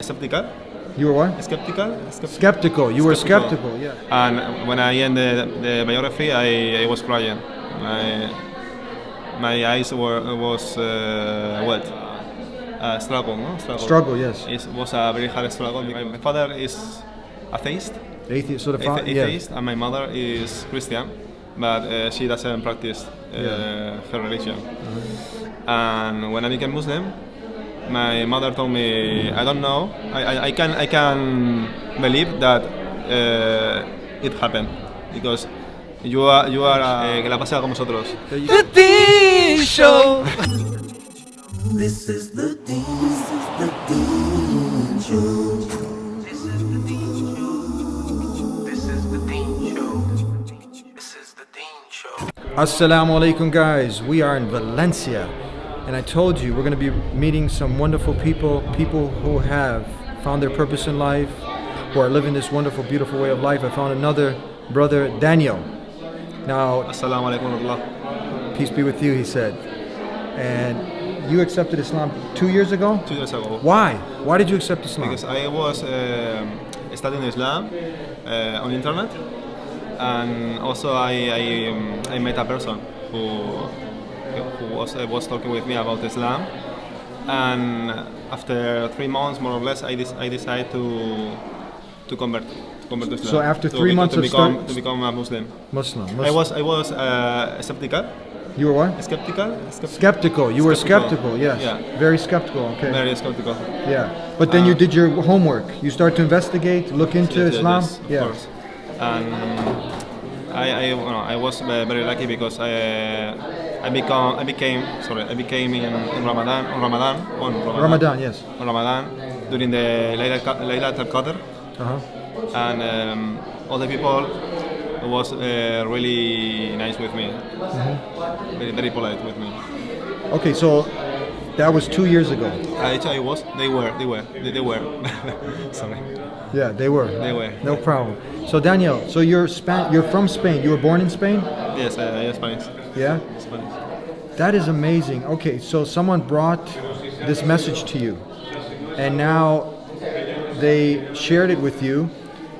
skeptical. You were what? Skeptical. You were skeptical, yeah. And when I ended the biography, I was crying. My eyes was wet. Struggle, no? Struggle, yes. It was a very hard struggle. My father is atheist. Atheist, so the father, Atheist, and my mother is Christian, but she doesn't practice her religion. And when I became Muslim, my mother told me, I don't know, I can believe that it happened because you are que la pasa con vosotros. The Dean Show. This is the Dean Show. This is the Dean Show. This is the Dean Show. This is the Dean Show. Assalamu alaikum, guys. We are in Valencia, and I told you we're going to be meeting some wonderful people who have found their purpose in life, who are living this wonderful, beautiful way of life. I found another brother, Daniel. Now, Assalamu alaikum wa rahmatullah. Peace be with you, he said. And you accepted Islam 2 years ago? 2 years ago. Why? Why did you accept Islam? Because I was studying Islam on internet, and also I met a person who was talking with me about Islam, and after 3 months, more or less, I decided to convert to Islam. So after 3 months to of become a Muslim. Muslim. I was skeptical. You were what? Skeptical. You were skeptical, yes. Yeah. Very skeptical, okay. Very skeptical. Yeah. But then you did your homework. You start to investigate, look into Islam. Yes, of yeah. course. And I was very lucky because I became in Ramadan, Yes. on Ramadan during the Laylat al-Qadr. And all the people was really nice with me, very, very polite with me. Okay, so that was 2 years ago. They were. Sorry. Yeah, they were. They were. No problem. So Daniel, so you're from Spain. You were born in Spain? Yes, I am Spanish. Yeah? Spanish. That is amazing. Okay, so someone brought this message to you, and now they shared it with you,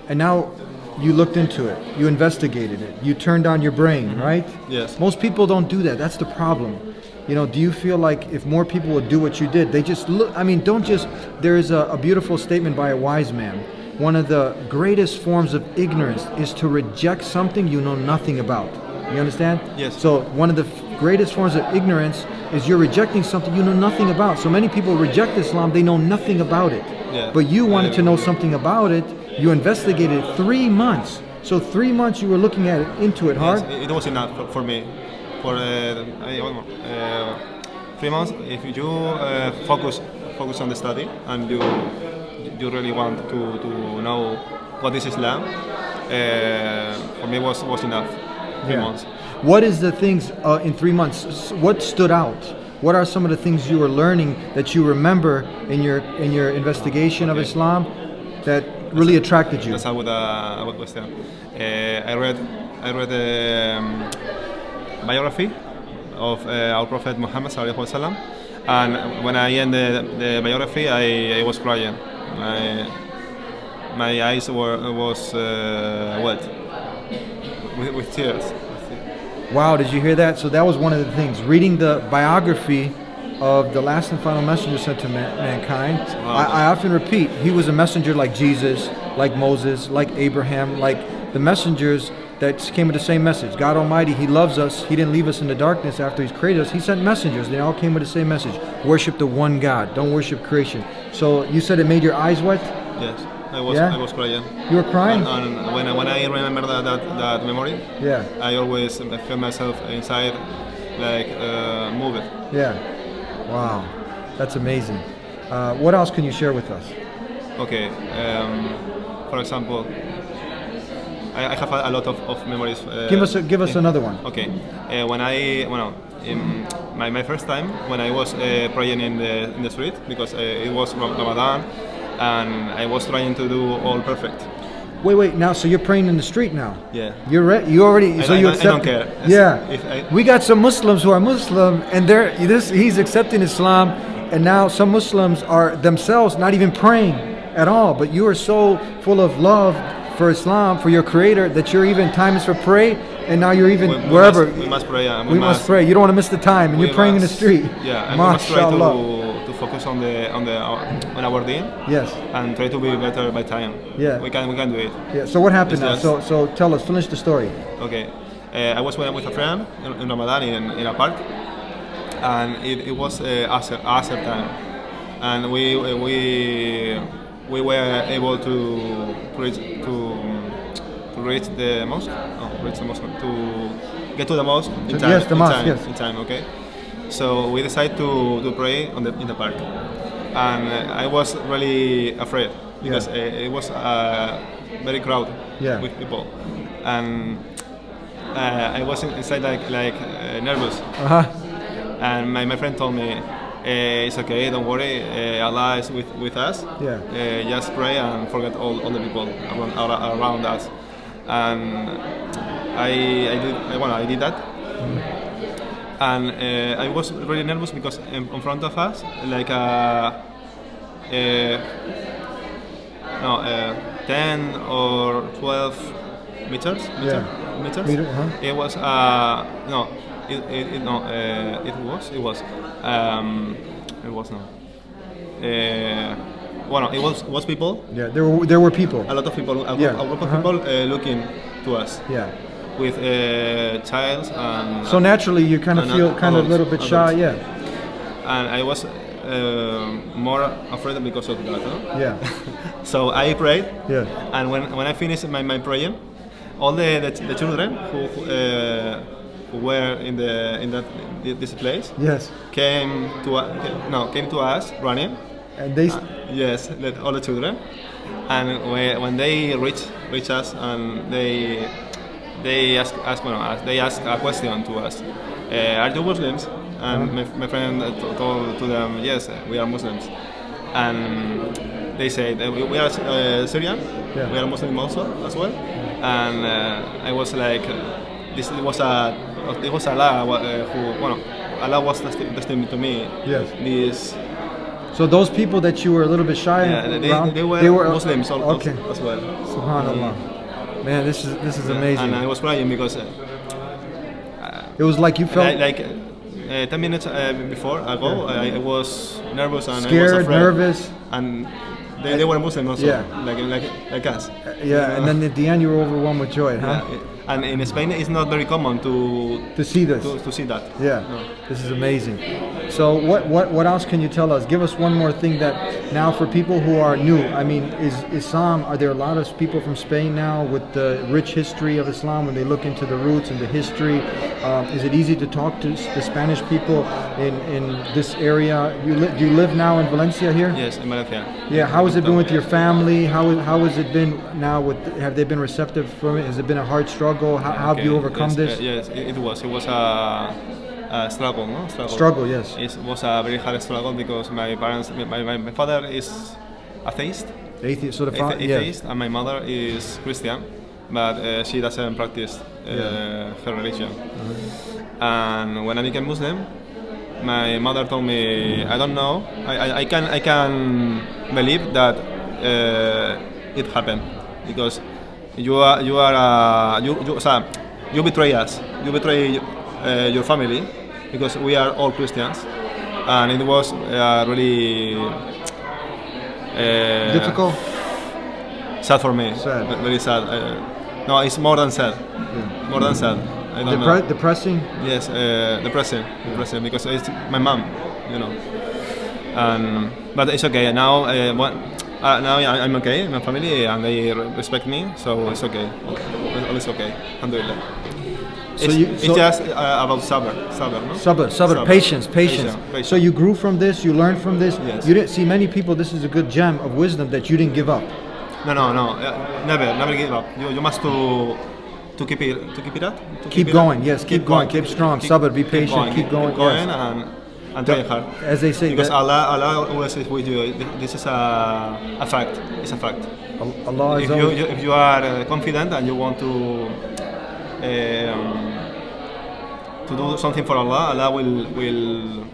and now you looked into it, you investigated it, you turned on your brain, right? Yes. Most people don't do that. That's the problem. You know, do you feel like if more people would do what you did, they just look, there is a beautiful statement by a wise man. One of the greatest forms of ignorance is to reject something you know nothing about. You understand? Yes. So one of the greatest forms of ignorance is you're rejecting something you know nothing about. So many people reject Islam, they know nothing about it. Yeah. But you wanted to know something about it. You investigated 3 months. So 3 months you were looking at it, into it hard? Yes, it was enough for me. For 3 months, if you focus on the study and you really want to know what is Islam, for me was enough. 3 months. What is the things in 3 months? What stood out? What are some of the things you were learning that you remember in your investigation of Islam that really attracted you? That's a good question. I read the biography of our Prophet Muhammad sallallahu alaihi wasallam, and when I ended the biography, I was crying. My eyes was wet with tears. Wow, did you hear that? So that was one of the things. Reading the biography of the last and final messenger sent to mankind. I often repeat, he was a messenger like Jesus, like Moses, like Abraham, like the messengers that came with the same message. God Almighty, He loves us. He didn't leave us in the darkness after He's created us. He sent messengers. They all came with the same message. Worship the one God. Don't worship creation. So you said it made your eyes wet? Yes, I was crying. You were crying? And when I remember that memory, I always feel myself inside like move it. Yeah. Wow, that's amazing. What else can you share with us? Okay, for example, I have a lot of memories. Give us another one. Okay, my first time when I was praying in the street, because it was Ramadan, and I was trying to do all perfect. Wait. Now, so you're praying in the street now? Yeah. You already. So you accept? I don't care. Yeah. We got some Muslims who are Muslim, and he's accepting Islam, and now some Muslims are themselves not even praying. at all. But you are so full of love for Islam, for your Creator, that you're even time is for pray, and now you're even wherever. We must pray. We must pray. You don't want to miss the time, and you're praying in the street. Yeah, and we must try MashaAllah. to focus on our deen. Yes. And try to be better by time. Yeah. We can do it. Yeah. So what happened It's now? just- So tell us. Finish the story. Okay. I was with a friend in Ramadan in a park, and it was Asr time, and we were able to reach the mosque. To get to the mosque in time. Yes, the mosque. Yes. In time. Okay. So we decided to pray in the park, and I was really afraid because it was very crowded with people, and I was inside like nervous. And my friend told me, it's okay, don't worry, Allah is with us. Yeah. Just pray and forget all the people around us. And I did that. And I was really nervous because in front of us, like 10 or 12 meters. It was it was people. Yeah, there were people. A lot of people. A group of people looking to us. Yeah. With child and. So naturally, you kind of feel kind of a little bit shy. Yeah. And I was more afraid because of that. Huh? Yeah. So I prayed. Yeah. And when I finished my praying, all the children who were in this place. Yes. Came to us running. And they. Yes, all the children. And when they reach us and they ask a question to us. Are you Muslims? And my friend told to them, yes, we are Muslims. And they said, we are Syrian, we are Muslim also as well. And I was like, it was Allah Allah was testing to me. Yes. This. So those people that you were a little bit shy around, they were Muslims also as well. Subhanallah. Man, this is amazing. And I was crying because it was like you felt 10 minutes before ago, I was nervous and scared, I was afraid. nervous, and they were Muslim also, like us. Yeah, and then at the end you were overwhelmed with joy, huh? Yeah. And in Spain, it's not very common to see this. To see that. Yeah, no. This is amazing. So what else can you tell us? Give us one more thing that now for people who are new. I mean, is Islam? Are there a lot of people from Spain now with the rich history of Islam when they look into the roots and the history? Is it easy to talk to the Spanish people in this area? Do you live now in Valencia here? Yes, in Valencia. Yeah. How has it been with your family? How has it been now? Have they been receptive from it? Has it been a hard struggle? How have you overcome this? Yes, it was. It was a struggle, no? Struggle, yes. It was a very hard struggle because my parents, my father is atheist. Atheist, so the father, atheist, and my mother is Christian, but she doesn't practice her religion. And when I became Muslim, my mother told me, I don't know, I can believe that it happened because you betray us, you betray your family, because we are all Christians, and it was really difficult, sad for me. Sad. Very sad. No, it's more than sad. Yeah. More than sad. I don't know. Depressing. Yes, depressing because it's my mom, you know. But it's okay now. Now I'm okay, my family, and they respect me, so it's okay. All is okay. Alhamdulillah. It's just about sabr, no? Sabr, patience. So you grew from this, you learned from this. Yes. You didn't see many people. This is a good gem of wisdom that you didn't give up. No, never give up. You must to keep it up. Keep going. Yes, keep going. Keep strong. Sabr, be patient. Keep going. Yes. And try hard. As they say, because Allah always is with you. This is a fact. It's a fact. Allah is if you are confident and you want to do something for Allah, Allah will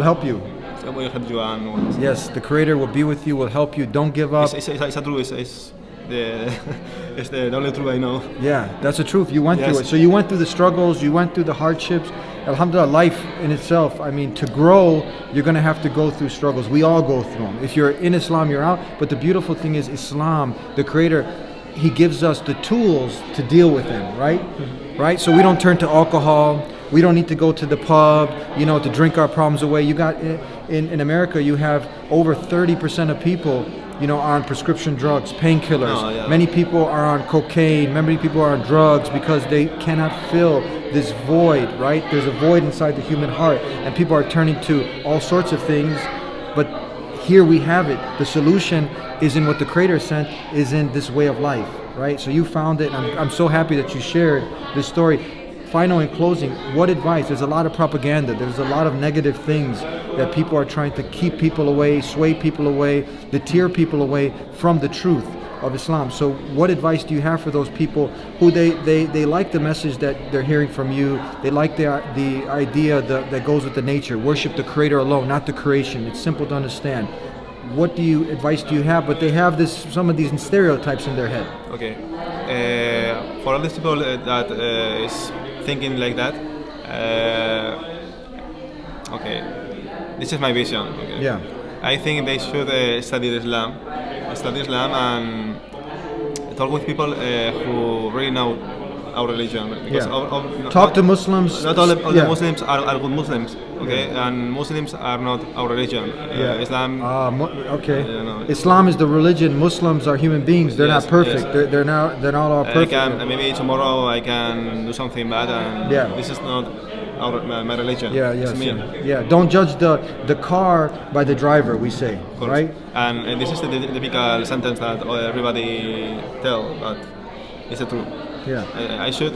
help you. will help you and Yes, the Creator will be with you, will help you. Don't give up. it's a truth. It's the it's the only truth I know. Yeah, that's the truth. You went through Yes. it. So you went through the struggles, you went through the hardships. Alhamdulillah, life in itself, I mean, to grow, you're going to have to go through struggles. We all go through them. If you're in Islam, you're out. But the beautiful thing is Islam, the Creator, He gives us the tools to deal with them, right? Right? So we don't turn to alcohol. We don't need to go to the pub, to drink our problems away. You got, in America, you have over 30% of people are on prescription drugs, painkillers. Oh, yeah. Many people are on cocaine. Many people are on drugs because they cannot fill this void, right? There's a void inside the human heart, and people are turning to all sorts of things. But here we have it. The solution is in what the Creator sent, is in this way of life, right? So you found it, and I'm so happy that you shared this story. Final, in closing, what advice? There's a lot of propaganda. There's a lot of negative things that people are trying to keep people away, sway people away, deter people away from the truth of Islam. So what advice do you have for those people who they like the message that they're hearing from you? They like the idea that goes with the nature. Worship the Creator alone, not the creation. It's simple to understand. What advice do you have? But they have some of these stereotypes in their head. Okay. For all these people that is thinking like that, okay, this is my vision. Okay? Yeah. I think they should study Islam and talk with people who really know our religion. Because Yeah. Talk to Muslims. Not all the Yeah. Muslims are good Muslims, okay? And Muslims are not our religion. Islam. Okay. No. Islam is the religion. Muslims are human beings. They're Yes, not perfect. yes. They're not all perfect. Maybe tomorrow I can do something bad, and Yeah. this is not my religion. Yeah, It's yes, me. yeah. Don't judge the car by the driver, we say, Of course. right? And this is the typical sentence that everybody tell, but it's the truth. Yeah. I should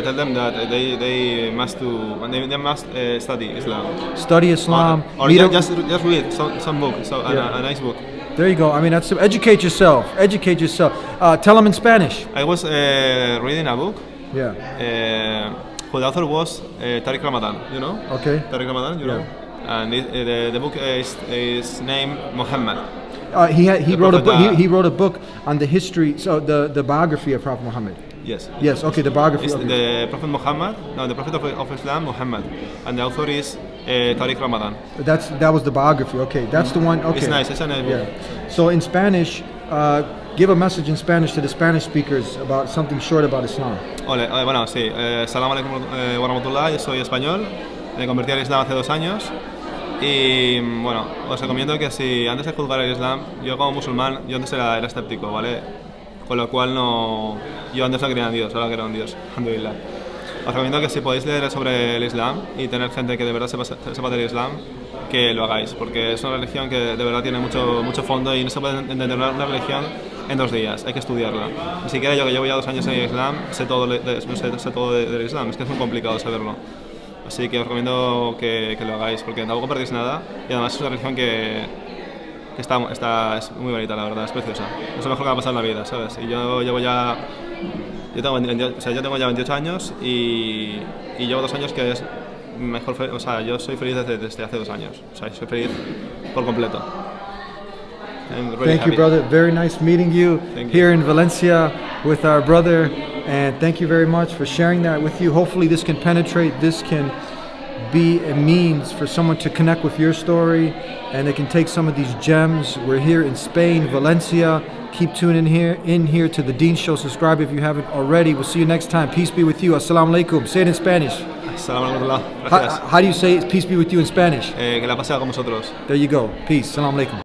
tell them that they must study Islam. Study Islam. Or meet just read some book, Yeah. a nice book. There you go. I mean, that's educate yourself. Educate yourself. Tell them in Spanish. I was reading a book. Yeah. Who the author was Tariq Ramadan, you know? Okay. Tariq Ramadan, you know? And the book is named Muhammad. He wrote a book. Prophet, He wrote a book on the history. So the biography of Prophet Muhammad. Yes. Yes. Okay. The biography. It's Okay. the Prophet Muhammad, no, the Prophet of Islam, Muhammad. And the author is Tariq Ramadan. That was the biography. Okay. That's the one. Okay. It's nice, it's a nice book. Yeah. So in Spanish, give a message in Spanish to the Spanish speakers about something short about Islam. Bueno, sí. Salam alaikum wa rahmatullah, yo soy español. Me convertí al Islam hace 2 años. Y bueno, os recomiendo que si antes de juzgar el Islam, yo como musulmán, yo antes era escéptico, ¿vale? Con lo cual yo antes no creía en Dios, ahora creo en Dios, alhamdulillah. Os recomiendo que si podéis leer sobre el Islam y tener gente que de verdad sepa del Islam, que lo hagáis, porque es una religión que de verdad tiene mucho fondo y no se puede entender una religión en 2 días, hay que estudiarla. Ni siquiera yo, que llevo ya 2 años en el Islam, sé todo del Islam, es que es muy complicado saberlo. Así que os recomiendo que lo hagáis, porque tampoco perdéis nada y además es una religión que es muy bonita, la verdad, es preciosa. Es lo mejor que me ha pasado en la vida, ¿sabes? Y yo tengo ya 28 años y llevo 2 años que es mejor, o sea, yo soy feliz desde hace 2 años, o sea, soy feliz por completo. Thank you, brother. Very nice meeting you here in Valencia with our brother, and thank you very much for sharing that with you. Hopefully this can penetrate, this can be a means for someone to connect with your story, and they can take some of these gems. We're here in Spain, Valencia. Keep tuning in here to the Dean Show. Subscribe if you haven't already. We'll see you next time. Peace be with you. Assalamu alaikum. Say it in Spanish. Assalamu alaikum. Gracias. How do you say peace be with you in Spanish? Que la pase con vosotros. There you go. Peace. Assalamu alaikum.